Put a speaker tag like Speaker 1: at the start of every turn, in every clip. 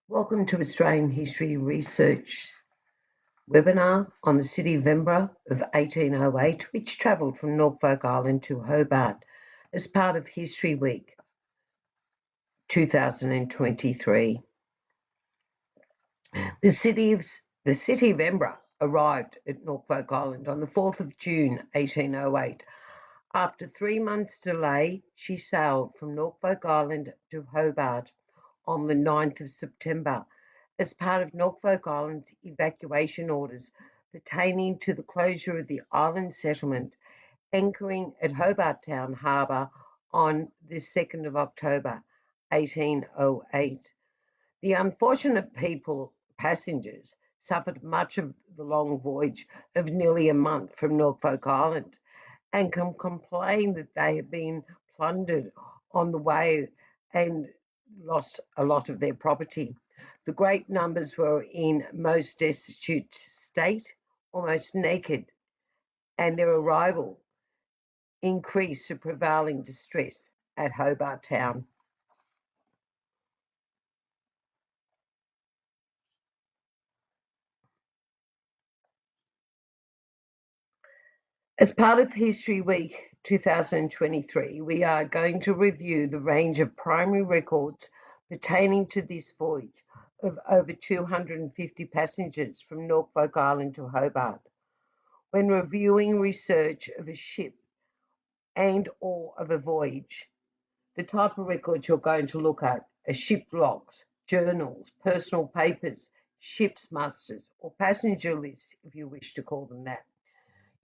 Speaker 1: Welcome to Australian History Research webinar on the city of Edinburgh of 1808, which travelled from Norfolk Island to Hobart as part of History Week 2023. The city of Edinburgh arrived at Norfolk Island on the 4th of June 1808. After 3 months' delay, she sailed from Norfolk Island to Hobart on the 9th of September as part of Norfolk Island's evacuation orders pertaining to the closure of the island settlement, anchoring at Hobart Town Harbour on the 2nd of October 1808. The unfortunate passengers suffered much of the long voyage of nearly a month from Norfolk Island and can complain that they have been plundered on the way and lost a lot of their property. The great numbers were in most destitute state, almost naked, and their arrival increased the prevailing distress at Hobart Town. As part of History Week 2023, we are going to review the range of primary records pertaining to this voyage of over 250 passengers from Norfolk Island to Hobart. When reviewing research of a ship and/or of a voyage, the type of records you're going to look at are ship logs, journals, personal papers, ship's musters, or passenger lists, if you wish to call them that.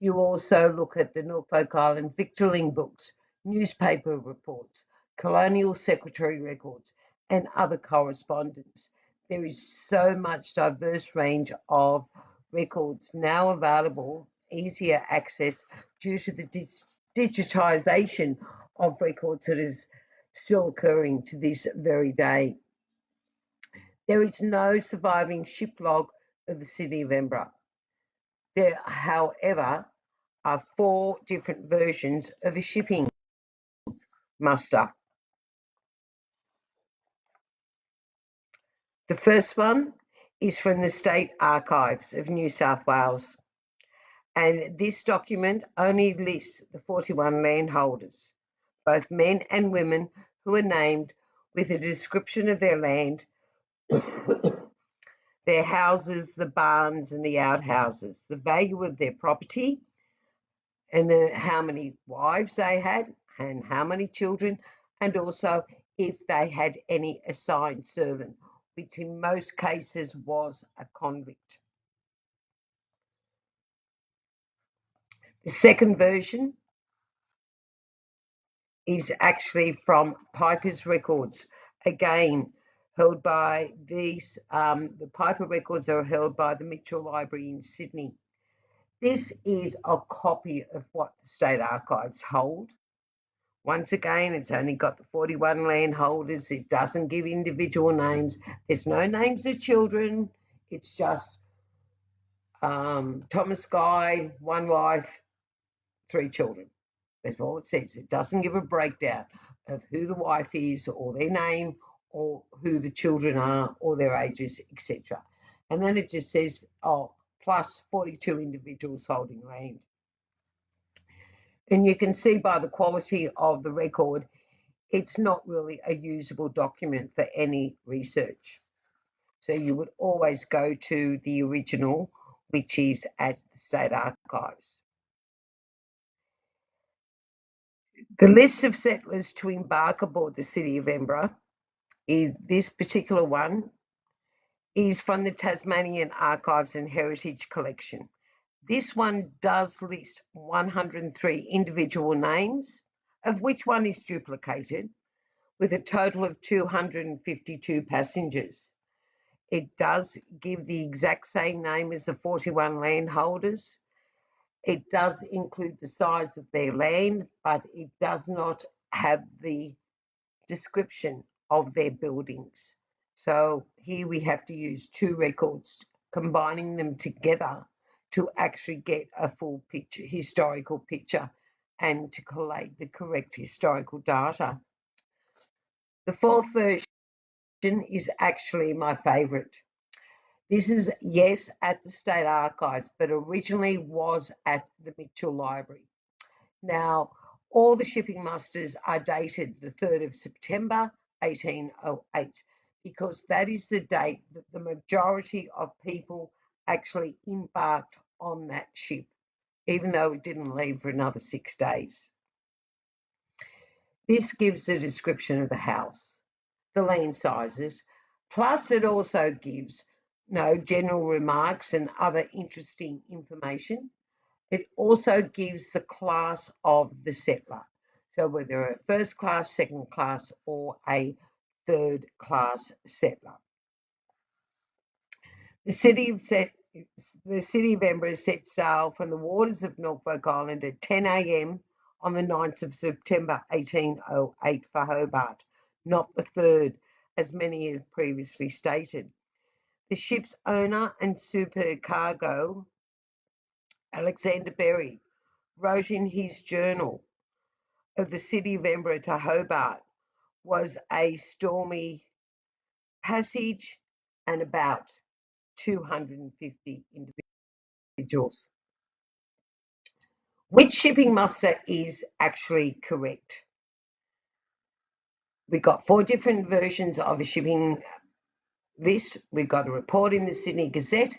Speaker 1: You also look at the Norfolk Island victualling books, newspaper reports, colonial secretary records, and other correspondence. There is so much diverse range of records now available, easier access due to the digitisation of records that is still occurring to this very day. There is no surviving ship log of the city of Edinburgh. There, however, are 4 different versions of a shipping muster. The first one is from the State Archives of New South Wales, and this document only lists the 41 landholders, both men and women, who are named with a description of their land, their houses, the barns and the outhouses, the value of their property, and how many wives they had and how many children, and also if they had any assigned servant, which in most cases was a convict. The second version is actually from Piper's records, again held by these, the Piper records are held by the Mitchell Library in Sydney. This is a copy of what the State Archives hold. Once again, it's only got the 41 landholders. It doesn't give individual names. There's no names of children. It's just Thomas Guy, 1 wife, 3 children. That's all it says. It doesn't give a breakdown of who the wife is or their name or who the children are or their ages, etc. And then it just says, plus 42 individuals holding land. And you can see by the quality of the record, it's not really a usable document for any research. So you would always go to the original, which is at the State Archives. The list of settlers to embark aboard the city of Edinburgh this particular one is from the Tasmanian Archives and Heritage Collection. This one does list 103 individual names, of which one is duplicated, with a total of 252 passengers. It does give the exact same name as the 41 landholders. It does include the size of their land, but it does not have the description of their buildings. So here we have to use 2 records, combining them together to actually get a full picture, historical picture, and to collate the correct historical data. The 4th version is actually my favourite. This is, yes, at the State Archives, but originally was at the Mitchell Library. Now, all the shipping musters are dated the 3rd of September 1808 because that is the date that the majority of people actually embarked on that ship, even though it didn't leave for another 6 days. This gives a description of the house, the land sizes, plus it also gives general remarks and other interesting information. It also gives the class of the settler. So whether a first class, second class, or a third class settler. The city of Edinburgh set sail from the waters of Norfolk Island at 10 a.m. on the 9th of September 1808 for Hobart, not the 3rd, as many have previously stated. The ship's owner and supercargo, Alexander Berry, wrote in his journal of the city of Edinburgh to Hobart was a stormy passage and about 250 individuals. Which shipping muster is actually correct? We got 4 different versions of a shipping list. We've got a report in the Sydney Gazette.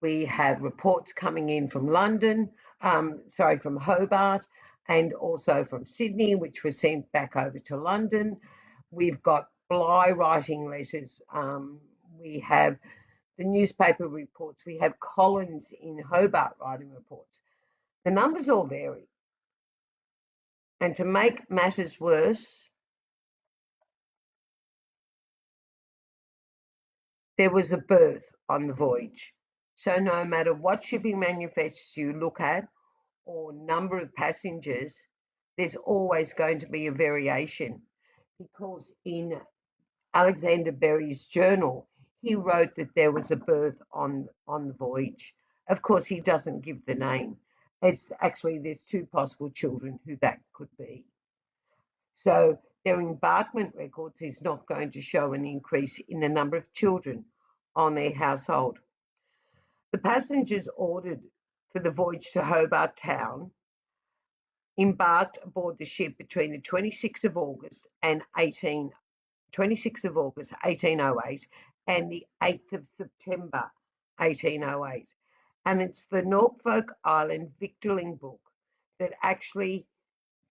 Speaker 1: We have reports coming in from from Hobart, and also from Sydney, which were sent back over to London. We've got Bligh writing letters. We have the newspaper reports. We have Collins in Hobart writing reports. The numbers all vary. And to make matters worse, there was a berth on the voyage. So no matter what shipping manifests you look at or number of passengers, there's always going to be a variation, because in Alexander Berry's journal, he wrote that there was a berth on the voyage. Of course, he doesn't give the name. It's actually, there's 2 possible children who that could be. So their embarkment records is not going to show an increase in the number of children on their household. The passengers ordered for the voyage to Hobart Town embarked aboard the ship between the 26th of August 1808 and the 8th of September 1808. And it's the Norfolk Island Victualling Book that actually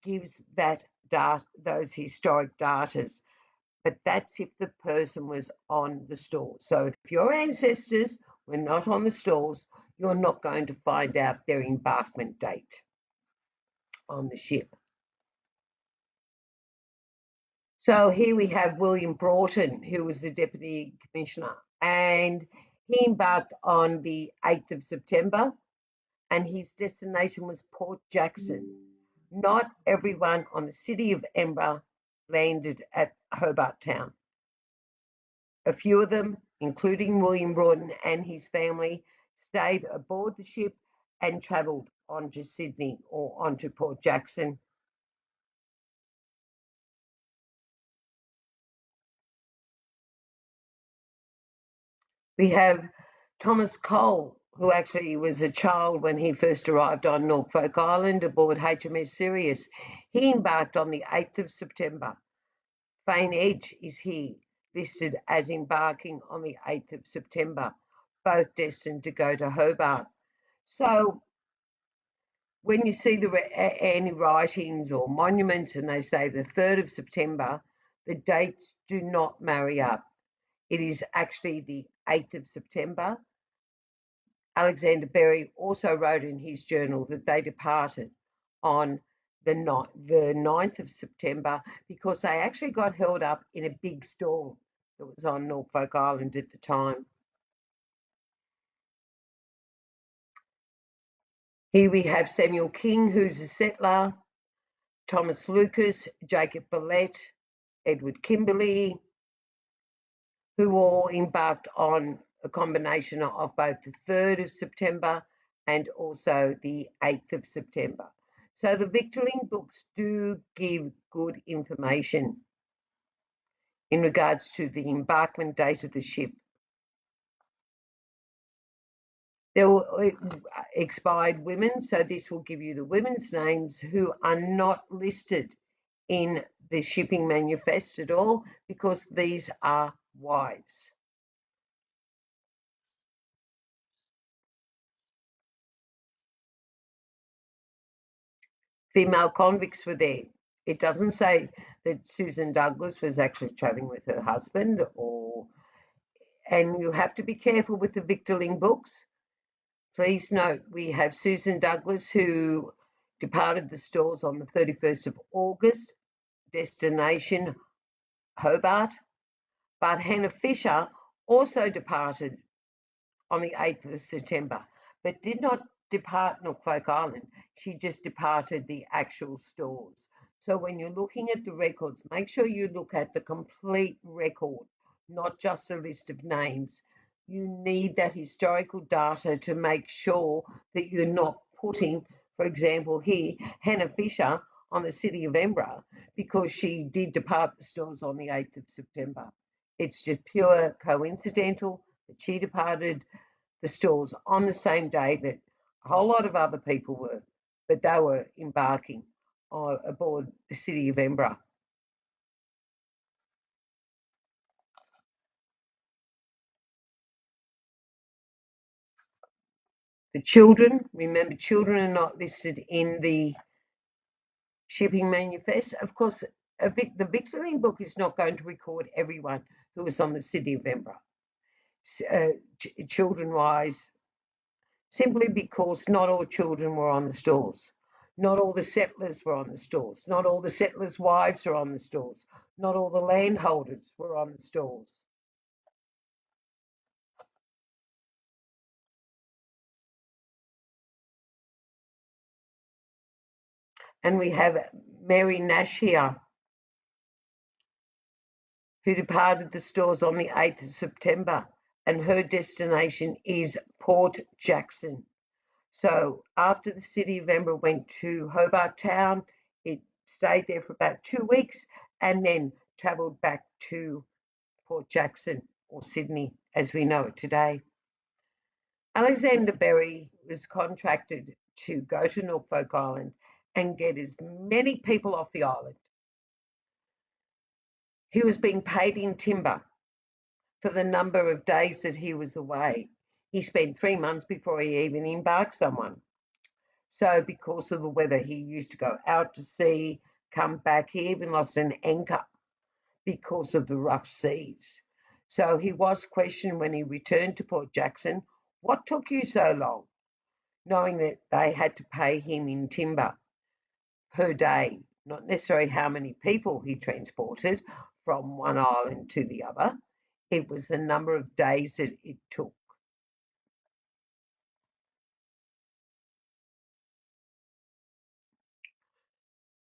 Speaker 1: gives that those historic datas. But that's if the person was on the stall. So if your ancestors were not on the stalls, you're not going to find out their embarkment date on the ship. So here we have William Broughton, who was the Deputy Commissioner, and he embarked on the 8th of September, and his destination was Port Jackson. Not everyone on the city of Edinburgh landed at Hobart Town. A few of them, including William Broughton and his family, stayed aboard the ship and travelled on to Sydney or onto Port Jackson. We have Thomas Cole, who actually was a child when he first arrived on Norfolk Island aboard HMS Sirius. He embarked on the 8th of September. Fane Edge is here, listed as embarking on the 8th of September, both destined to go to Hobart. So when you see any writings or monuments and they say the 3rd of September, the dates do not marry up. It is actually the 8th of September. Alexander Berry also wrote in his journal that they departed on the 9th of September because they actually got held up in a big storm that was on Norfolk Island at the time. Here we have Samuel King, who's a settler, Thomas Lucas, Jacob Billette, Edward Kimberley, who all embarked on a combination of both the 3rd of September and also the 8th of September. So the victualling books do give good information. in regards to the embarkment date of the ship. There were expired women, so this will give you the women's names who are not listed in the shipping manifest at all, because these are wives. Female convicts were there. It doesn't say that Susan Douglas was actually travelling with her husband, and you have to be careful with the victualling books. Please note, we have Susan Douglas, who departed the stores on the 31st of August, destination Hobart, but Hannah Fisher also departed on the 8th of September, but did not depart Norfolk Island. She just departed the actual stores. So when you're looking at the records, make sure you look at the complete record, not just a list of names. You need that historical data to make sure that you're not putting, for example, here, Hannah Fisher on the city of Edinburgh, because she did depart the stores on the 8th of September. It's just pure coincidental that she departed the stores on the same day that a whole lot of other people were, but they were embarking aboard the city of Edinburgh. The children, remember, children are not listed in the shipping manifest. Of course, the victualling book is not going to record everyone who was on the city of Edinburgh, children-wise, simply because not all children were on the stores. Not all the settlers were on the stores. Not all the settlers' wives were on the stores. Not all the landholders were on the stores. And we have Mary Nash here, who departed the stores on the 8th of September, and her destination is Port Jackson. So after the city of Edinburgh went to Hobart Town, it stayed there for about 2 weeks and then travelled back to Port Jackson, or Sydney as we know it today. Alexander Berry was contracted to go to Norfolk Island and get as many people off the island. He was being paid in timber for the number of days that he was away. He spent 3 months before he even embarked someone. So because of the weather, he used to go out to sea, come back. He even lost an anchor because of the rough seas. So he was questioned when he returned to Port Jackson, what took you so long? Knowing that they had to pay him in timber per day, not necessarily how many people he transported from one island to the other. It was the number of days that it took.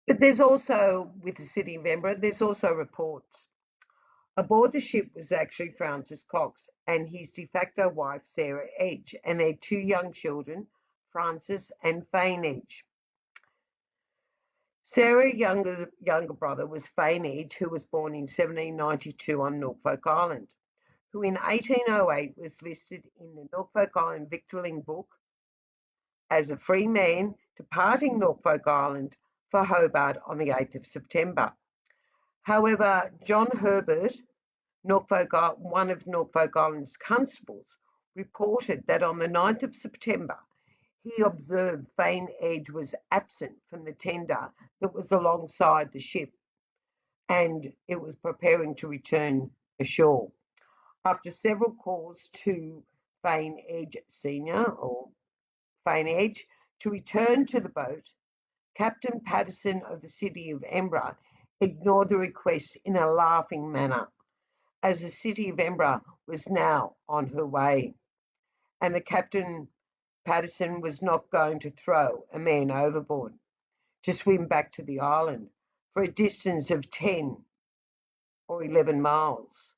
Speaker 1: But there's also, with the city of Edinburgh, there's also reports. Aboard the ship was actually Francis Cox and his de facto wife, Sarah Edge, and their 2 young children, Francis and Fane Edge. Sarah's younger brother was Fane Edge, who was born in 1792 on Norfolk Island, who in 1808 was listed in the Norfolk Island Victualling Book as a free man departing Norfolk Island for Hobart on the 8th of September. However, John Herbert, one of Norfolk Island's constables, reported that on the 9th of September, he observed Fane Edge was absent from the tender that was alongside the ship, and it was preparing to return ashore. After several calls to Fane Edge Sr., or Fane Edge, to return to the boat, Captain Patterson of the city of Edinburgh ignored the request in a laughing manner, as the city of Edinburgh was now on her way, and the Captain Patterson was not going to throw a man overboard to swim back to the island for a distance of 10 or 11 miles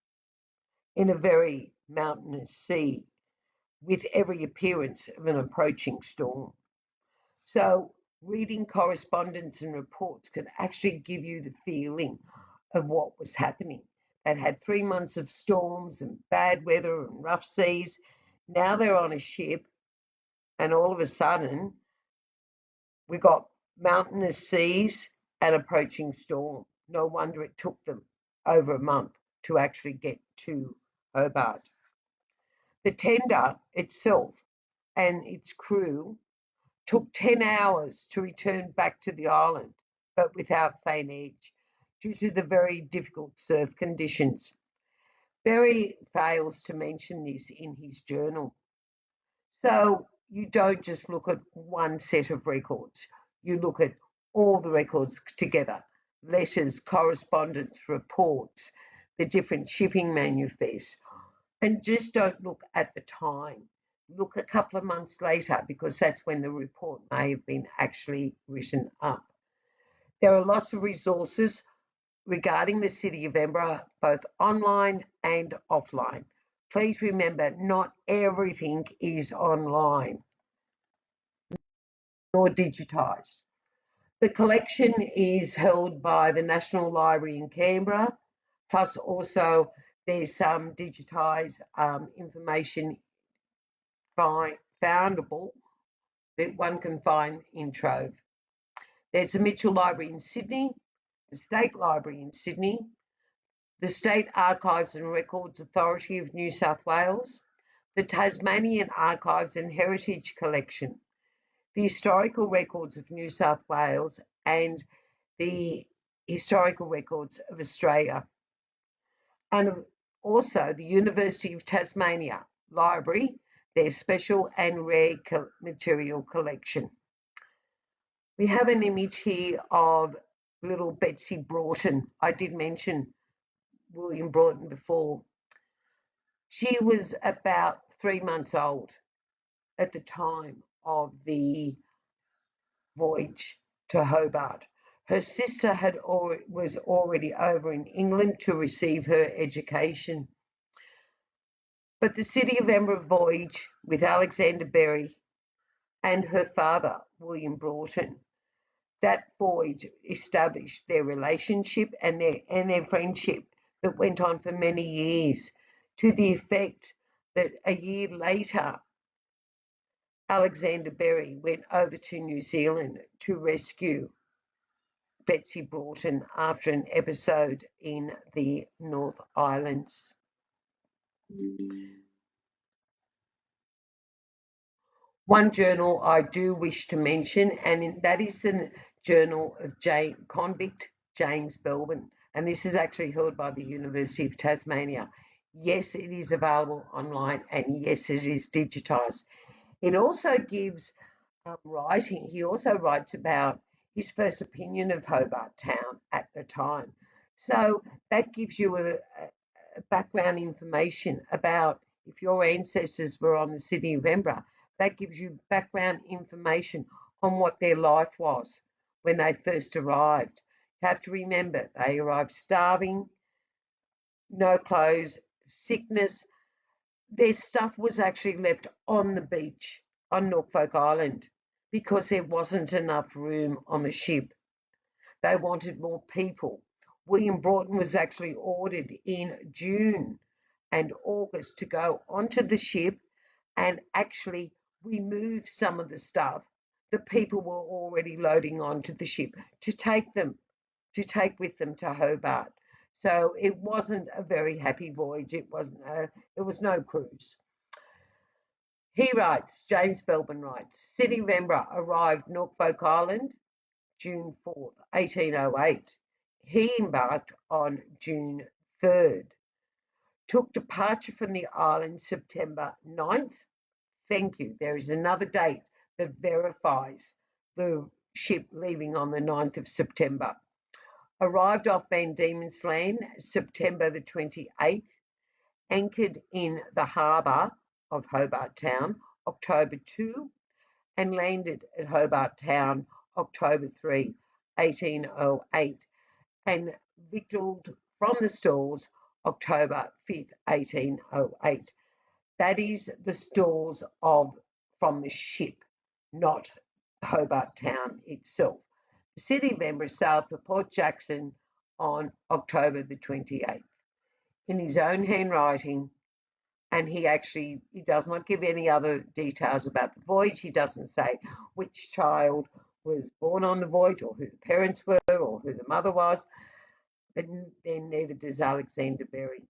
Speaker 1: in a very mountainous sea with every appearance of an approaching storm. So reading correspondence and reports can actually give you the feeling of what was happening. that had 3 months of storms and bad weather and rough seas. Now they're on a ship, and all of a sudden, we got mountainous seas and approaching storm. No wonder it took them over a month to actually get to Hobart. The tender itself and its crew took 10 hours to return back to the island, but without faint edge, due to the very difficult surf conditions. Berry fails to mention this in his journal. So you don't just look at one set of records, you look at all the records together, letters, correspondence, reports, the different shipping manifests, and just don't look at the time. Look a couple of months later, because that's when the report may have been actually written up. There are lots of resources regarding the City of Edinburgh, both online and offline. Please remember, not everything is online nor digitised. The collection is held by the National Library in Canberra, plus also there's some digitised information foundable that one can find in Trove. There's the Mitchell Library in Sydney, the State Library in Sydney, the State Archives and Records Authority of New South Wales, the Tasmanian Archives and Heritage Collection, the Historical Records of New South Wales, and the Historical Records of Australia. And also the University of Tasmania Library, their special and rare material collection. We have an image here of little Betsy Broughton. I did mention William Broughton before. She was about 3 months old at the time of the voyage to Hobart. Her sister was already over in England to receive her education. But the City of Edinburgh voyage with Alexander Berry and her father, William Broughton, that voyage established their relationship and their friendship that went on for many years, to the effect that a year later, Alexander Berry went over to New Zealand to rescue Betsy Broughton after an episode in the North Islands. One journal I do wish to mention, and that is the journal of convict James Belbin, and this is actually held by the University of Tasmania. Yes, it is available online, and yes, it is digitised. It also gives writing. He also writes about his first opinion of Hobart Town at the time. So that gives you a background information about if your ancestors were on the City of Edinburgh. That gives you background information on what their life was when they first arrived. You have to remember they arrived starving, no clothes, sickness. Their stuff was actually left on the beach on Norfolk Island because there wasn't enough room on the ship. They wanted more people. William Broughton was actually ordered in June and August to go onto the ship and actually remove some of the stuff that people were already loading onto the ship to take with them to Hobart. So it wasn't a very happy voyage. It was no cruise. He writes, James Belbin writes, City of Edinburgh arrived Norfolk Island June 4th, 1808. He embarked on June 3rd. Took departure from the island September 9th. Thank you. There is another date that verifies the ship leaving on the 9th of September. Arrived off Van Diemen's Land September the 28th. Anchored in the harbour of Hobart Town October 2 and landed at Hobart Town October 3, 1808 and victualled from the stores October 5th, 1808. That is the stores from the ship, not Hobart Town itself. The City of Edinburgh sailed for Port Jackson on October the 28th. in his own handwriting, and he does not give any other details about the voyage. He doesn't say which child was born on the voyage or who the parents were or who the mother was, but then neither does Alexander Berry.